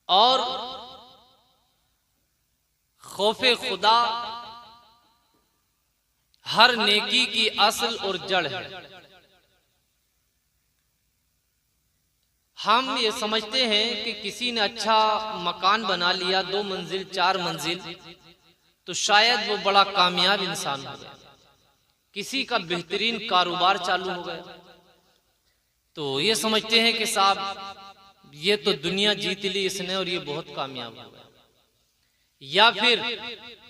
और खौफे खुदा हर नेकी की असल और जड़ है। हम ये समझते हैं कि किसी ने अच्छा मकान बना लिया, 2 मंजिल 4 मंजिल, तो शायद वो बड़ा कामयाब इंसान हो गया, किसी का बेहतरीन कारोबार चालू हो गया, तो ये समझते हैं कि साहब ये तो दुनिया जीत ली इसने और ये बहुत कामयाब हो गया। या फिर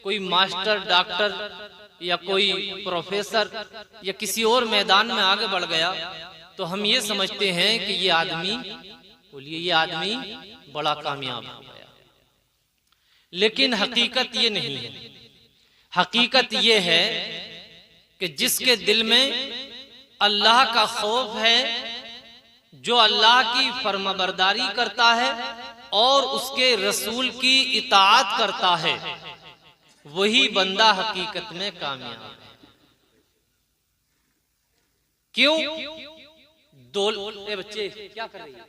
कोई मास्टर, डॉक्टर या कोई प्रोफेसर या किसी और मैदान में आगे बढ़ गया, तो हम ये समझते हैं कि ये आदमी, बोलिए, ये आदमी बड़ा कामयाब हो गया। लेकिन हकीकत ये नहीं है। हकीकत ये है कि जिसके दिल में अल्लाह का खौफ है, जो अल्लाह की फर्माबरदारी करता है और उसके रसूल की इताअत करता है, वही बंदा हकीकत में कामयाब है। क्यों? बच्चे क्या कर रही है?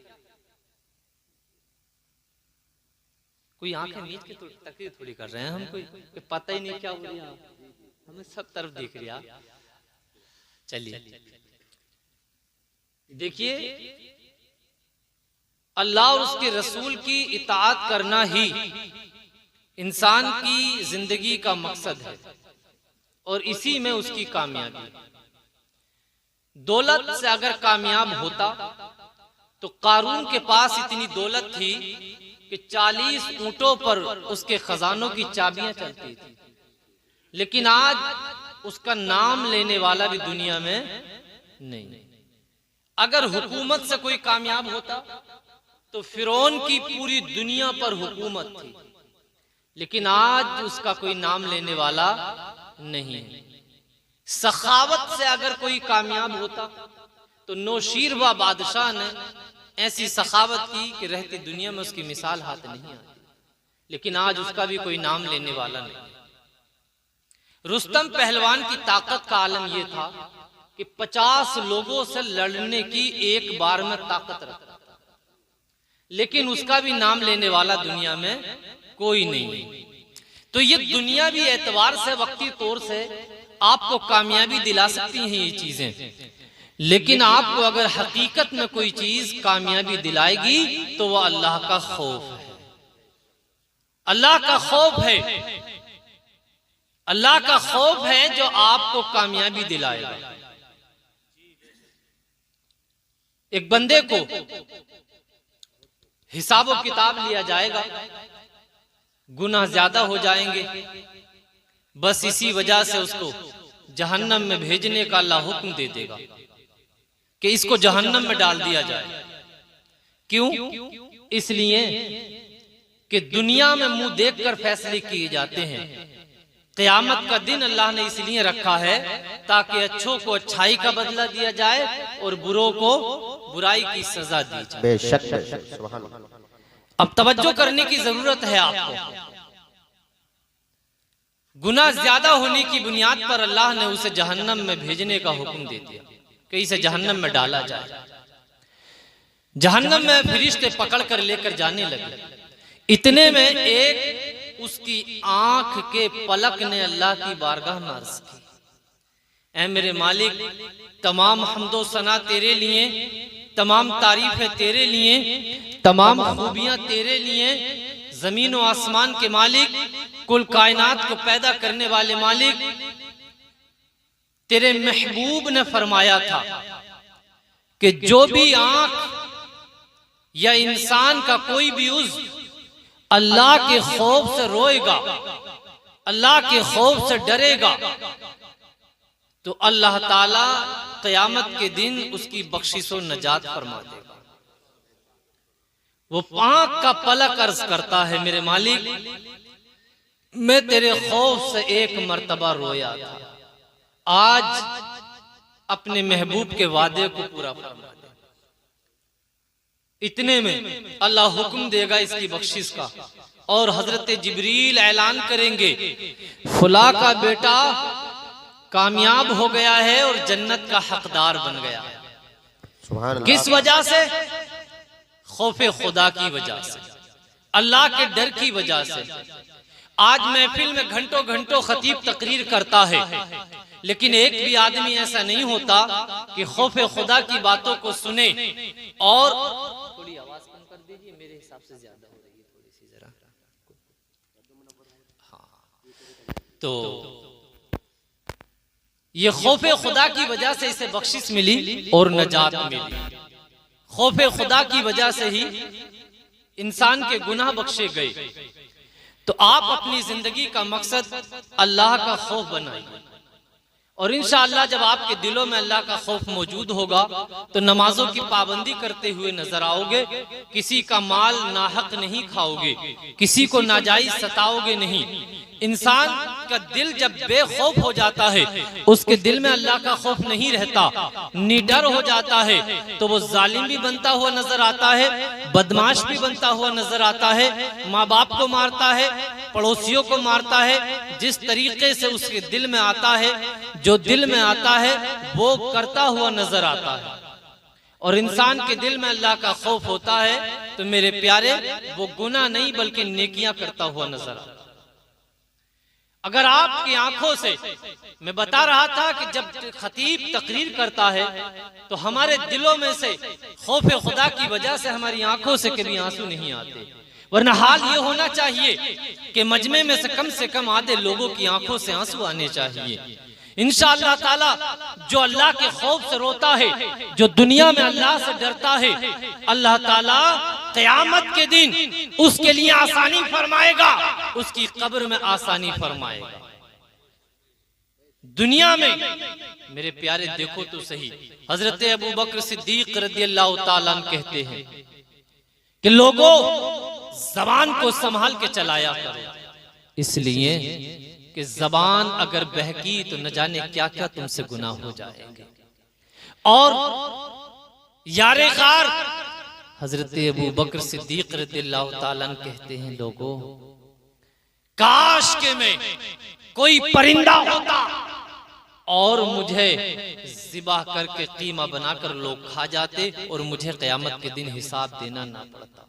कोई आंखें नीच के तकलीफ थोड़ी कर रहे हैं हम, कोई पता ही नहीं क्या हो रहा है, हमें सब तरफ देख रहा। चलिए देखिए, अल्लाह और उसके रसूल की इताअत करना ही इंसान की जिंदगी का मकसद है और इसी में उसकी कामयाबी। दौलत से अगर कामयाब होता तो कारून के पास इतनी दौलत थी कि 40 ऊंटों पर उसके खजानों की चाबियां चलती थी, लेकिन आज उसका नाम लेने वाला भी दुनिया में नहीं। अगर हुकूमत से कोई कामयाब होता तो फिरौन की पूरी दुनिया पर हुकूमत थी, लेकिन आज उसका कोई नाम लेने वाला नहीं है। सखावत से अगर कोई कामयाब होता तो नौशीरवा बादशाह ने ऐसी सखावत की कि रहती दुनिया में उसकी मिसाल हाथ नहीं आती, लेकिन आज उसका भी कोई नाम लेने वाला नहीं। रुस्तम पहलवान की ताकत का आलम यह था कि 50 लोगों से लड़ने की एक बार में ताकत रखता था, लेकिन उसका भी नाम लेने वाला दुनिया में कोई नहीं। तो ये दुनिया भी एतबार से, वक्ती तौर से आपको कामयाबी दिला सकती हैं ये चीजें, लेकिन आपको अगर हकीकत में कोई चीज कामयाबी दिलाएगी तो वह अल्लाह का खौफ है। अल्लाह का खौफ है, अल्लाह का खौफ है जो आपको कामयाबी दिलाएगा। एक बंदे को हिसाब व किताब लिया जाएगा, गुनाह ज्यादा हो जाएंगे, बस इसी वजह से उसको जहन्नम में भेजने का अल्लाह हुक्म दे देगा कि इसको जहन्नम में डाल दिया जाए। क्यों? इसलिए कि दुनिया में मुंह देखकर फैसले किए जाते हैं। क़यामत का दिन अल्लाह ने इसलिए रखा है ताकि अच्छों को अच्छाई का बदला दिया जाए और बुरों को बुराई की सजा दी जाए। बेशक। अब तवज्जो करने की जरूरत है आपको। गुनाह ज्यादा होने की बुनियाद पर अल्लाह ने उसे जहन्नम में भेजने का हुक्म दे दिया कि इसे जहन्नम में डाला जाए। जहन्नम में फरिश्ते पकड़ कर लेकर जाने लगे। इतने में एक उसकी आंख के पलक ने अल्लाह की बारगाह में अर्ज की, ऐ मेरे मालिक, तमाम हम्दो सना तेरे लिए, तमाम तारीफें तेरे लिए, तमाम खूबियां तेरे लिए। जमीन व आसमान के मालिक, कुल कायनात को पैदा करने वाले मालिक, तेरे महबूब ने फरमाया था कि जो भी आंख या इंसान का कोई भी उज़्व अल्लाह के खौफ से रोएगा, अल्लाह के खौफ से डरेगा, तो अल्लाह ताला क़यामत के दिन उसकी बख्शिश और नजात फरमा देगा। वो आंख का पलक अर्ज करता है, मेरे मालिक, मैं तेरे खौफ से एक मर्तबा रोया था, आज अपने महबूब के वादे को पूरा फरमा दे। इतने में अल्लाह हुक्म देगा इसकी बख्शिश का और हजरत जिब्रील ऐलान करेंगे, फुला का बेटा कामयाब हो गया है और जन्नत का हकदार बन गया है। किस वजह से? खौफे खुदा की वजह से। अल्लाह के डर की वजह से। आज महफिल में घंटों घंटों खतीब तकरीर करता है, लेकिन एक भी आदमी ऐसा नहीं होता कि खौफ खुदा की बातों को सुने। और थोड़ी आवाज कम कर दीजिए, मेरे हिसाब से ज्यादा हो रही है थोड़ी सी, जरा। हाँ, तो ये खौफ खुदा की वजह से इसे बख्शिश मिली और नजात मिली। खौफ खुदा की वजह से ही इंसान के गुनाह बख्शे गए। तो आप अपनी जिंदगी का मकसद अल्लाह का खौफ बनाइए, और इंशाअल्लाह जब आपके दिलों में अल्लाह का खौफ मौजूद होगा तो नमाजों की पाबंदी करते हुए नजर आओगे, किसी का माल नाहक नहीं खाओगे, किसी को नाजायज सताओगे नहीं। इंसान का दिल जब बेखौफ हो जाता है, उसके दिल में अल्लाह का खौफ नहीं रहता, निडर हो जाता है, तो वो जालिम भी बनता हुआ नजर आता है, बदमाश भी बनता हुआ नजर आता है, माँ बाप को मारता है, पड़ोसियों को मारता है। जिस तरीके से उसके दिल में आता है, जो दिल में आता है वो करता हुआ नजर आता है। और इंसान के दिल में अल्लाह का खौफ होता है तो मेरे प्यारे, वो गुनाह नहीं बल्कि नेकियां करता हुआ नजर आता है। अगर आपकी आंखों से, मैं बता रहा था कि जब खतीब तकरीर करता है तो हमारे दिलों में से खौफ खुदा की वजह से हमारी आंखों से कभी आंसू नहीं आते, वरना हाल ये होना चाहिए कि मजमे में से कम आधे लोगों की आंखों से आंसू आने चाहिए। इंशाअल्लाह ताला जो अल्लाह के खौफ से रोता है, जो दुनिया में अल्लाह से डरता है, अल्लाह ताला क़यामत के दिन उसके लिए आसानी फरमाएगा, उसकी कब्र में आसानी फरमाएगा। दुनिया में मेरे प्यारे देखो तो सही, हजरत अबू बकर सिद्दीक रज़ियल्लाहु ताला अन्हु कहते हैं कि लोगों जबान को संभाल के चलाया करो, इसलिए कि जबान अगर बहकी तो न जाने क्या क्या तुमसे गुनाह हो जाएंगे। और यारे ग़ार हजरत अबू बकर सिद्दीक रज़ियल्लाहु ताला अन्हु कहते हैं, लोगों काश के मैं कोई परिंदा होता और मुझे ज़िबा करके कीमा बनाकर लोग खा जाते और मुझे क़यामत के दिन हिसाब देना ना पड़ता।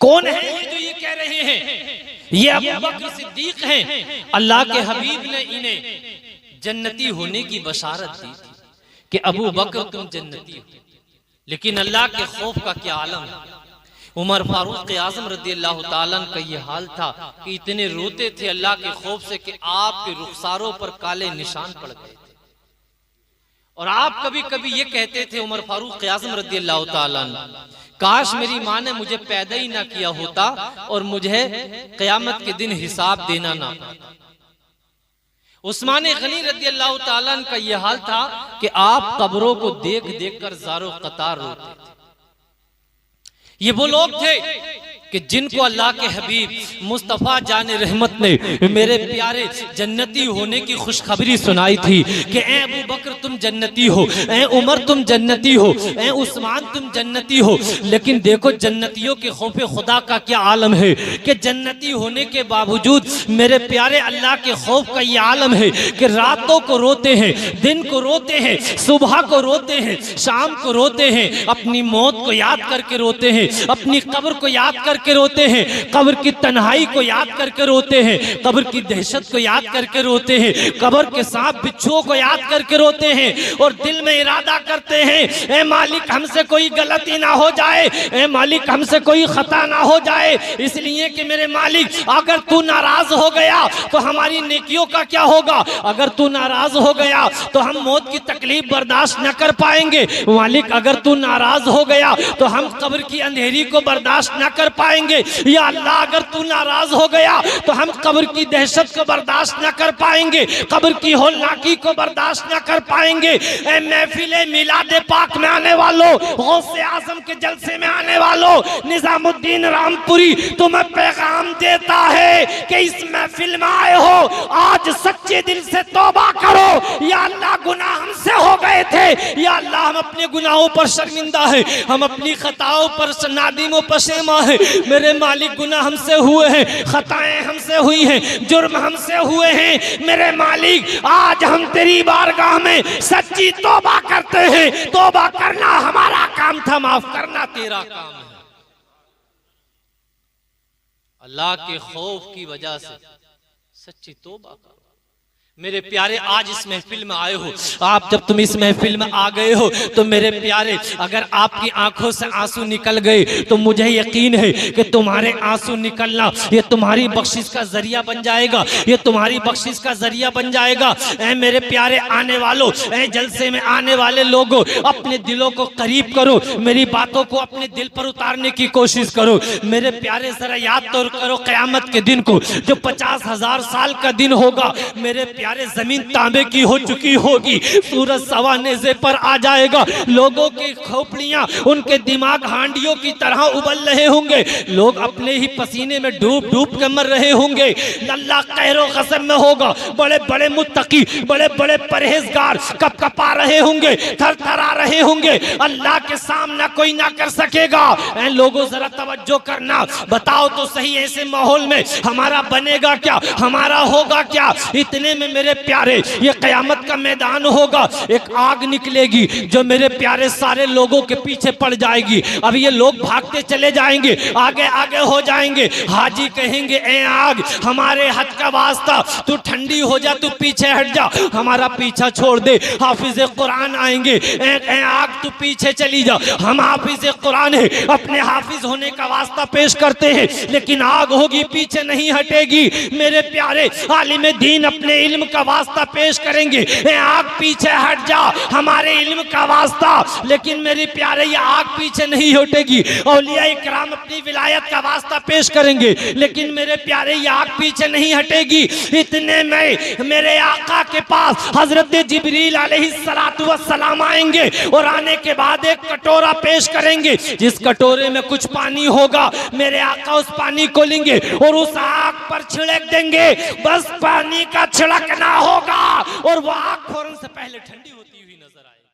कौन है ये जो ये कह रहे हैं? ये अबू बकर सिद्दीक हैं। अल्लाह के हबीब ने इन्हें जन्नती होने की बशारत दी थी कि अबू बकर तुम जन्नती हो। लेकिन अल्लाह के खौफ का क्या आलम है। उमर फारूक आज़म रज़ियल्लाहु ताला अन्हु का ये हाल था कि इतने रोते थे अल्लाह के खौफ से कि आपके रुखसारों पर काले निशान पड़ गए थे। और आप कभी कभी ये कहते थे, उमर फारूक आज़म रज़ियल्लाहु ताला अन्हु, काश मेरी माँ ने मुझे पैदा ही ना किया होता और मुझे क़यामत के दिन हिसाब देना ना पड़ता। उस्मान गनी रज़ियल्लाहु ताला अन्हु का यह हाल था कि आप कब्रों को देख देख कर ज़ारो कतार रोते थे। ये वो लोग थे कि जिनको अल्लाह के हबीब मुस्तफ़ा जाने रहमत ने मेरे प्यारे जन्नती होने की खुशखबरी सुनाई थी कि ए अबू बकर तुम जन्नती हो, ए उमर तुम जन्नती हो, ए उस्मान तुम जन्नती हो। लेकिन देखो जन्नतियों के खौफ खुदा का क्या आलम है कि जन्नती होने के बावजूद मेरे प्यारे अल्लाह के खौफ का ये आलम है कि रातों को रोते हैं, दिन को रोते हैं, सुबह को रोते हैं, शाम को रोते हैं, अपनी मौत को याद करके रोते हैं, अपनी कब्र को याद करके रोते हैं, कब्र की तन्हाई को याद करके रोते हैं, कब्र की दहशत को याद करके रोते हैं, कब्र के सांप बिच्छुओं को याद करके रोते हैं। और दिल में इरादा करते हैं, ए मालिक हमसे कोई गलती ना हो जाए, ए मालिक हमसे कोई खता ना हो जाए, इसलिए कि मेरे मालिक अगर तू नाराज हो गया तो हमारी नेकियों का क्या होगा, अगर तू नाराज हो गया तो हम मौत की तकलीफ बर्दाश्त न कर पाएंगे, मालिक अगर तू नाराज हो गया तो हम कब्र की अंधेरी को बर्दाश्त न कर पाएंगे, या अल्लाह अगर तू नाराज हो गया तो हम कब्र की दहशत को बर्दाश्त न कर पाएंगे, कब्र की होलनाकी को बर्दाश्त न कर पाएंगे। ए महफिले मिलादे पाक में आने वालों, गौसे आजम के जलसे में आने वालों, निजामुद्दीन रामपुरी तुम्हें पैगाम देता है कि इस महफिल में आए हो, आज सच्चे दिल से तौबा करो। या अल्लाह गुनाह हमसे हो गए थे, या अल्लाह हम अपने गुनाहों पर शर्मिंदा है, हम अपनी खताओं पर नादिम पशेमा है। मेरे मालिक गुनाह हमसे हुए हैं, खताएं हमसे हुई हैं, जुर्म हमसे हुए हैं। मेरे मालिक आज हम तेरी बारगाह में सच्ची तौबा करते हैं। तौबा करना हमारा काम था, माफ करना तेरा काम है। अल्लाह के खौफ की वजह से सच्ची तौबा करो। मेरे प्यारे, आज इस महफिल में आए हो आप, जब तुम इस महफिल में आ गए हो तो मेरे प्यारे, अगर आपकी आंखों से आंसू निकल गए तो मुझे यकीन है कि तुम्हारे आंसू निकलना ये तुम्हारी बख्शिश का जरिया बन जाएगा, ये तुम्हारी बख्शिश का जरिया बन जाएगा। ऐ मेरे प्यारे आने वालों, ऐ जलसे में आने वाले लोगों, अपने दिलों को करीब करो, मेरी बातों को अपने दिल पर उतारने की कोशिश करो। मेरे प्यारे जरा याद तो करो क़यामत के दिन को, जो 50,000 साल का दिन होगा। मेरे प्यारे, जमीन तांबे की हो चुकी होगी, सूरज सवा नेज़े पर आ जाएगा, लोगों की खोपड़ियां, उनके दिमाग हांडियों की तरह उबल रहे होंगे, लोग अपने ही पसीने में डूब डूब कर मर रहे होंगे। अल्लाह कहरो कसम में होगा, बड़े बड़े मुत्तकी, बड़े बड़े परहेजगार कप कपा रहे होंगे, थर थरा रहे होंगे, अल्लाह के सामना कोई ना कर सकेगा। ऐ लोगों जरा तवज्जो करना, बताओ तो सही ऐसे माहौल में हमारा बनेगा क्या, हमारा होगा क्या। इतने में मेरे प्यारे, ये कयामत का मैदान होगा, एक आग निकलेगी जो मेरे प्यारे सारे लोगों के पीछे पड़ जाएगी। अब ये लोग भागते चले जाएंगे, आगे आगे हो जाएंगे। हाजी कहेंगे, ए आग, हमारे हद का वास्ता, तू ठंडी हो जा, तू पीछे हट जा, हमारा पीछा छोड़ दे। हाफिज कुरान आएंगे, ए आग तू पीछे चली जा, हम हाफिज कुरान है, अपने हाफिज होने का वास्ता पेश करते हैं, लेकिन आग होगी पीछे नहीं हटेगी। मेरे प्यारे आलिम दीन अपने इल्म का वास्ता पेश करेंगे, ए आग पीछे हट जा, हमारे इल्म का वास्ता, लेकिन मेरे प्यारे ये आग पीछे नहीं हटेगी। औलिया इकराम अपनी विलायत का वास्ता पेश करेंगे, लेकिन मेरे प्यारे ये आग पीछे नहीं हटेगी। इतने में मेरे आका के पास हजरत जिब्रील अलैहिस्सलातु वस्सलाम आएंगे और आने के बाद एक कटोरा पेश करेंगे, जिस कटोरे में कुछ पानी होगा। मेरे आका उस पानी को लेंगे और उस आग पर छिड़क देंगे, बस पानी का छिड़कना होगा और वो आग फौरन से पहले ठंडी होती हुई नजर आएगी।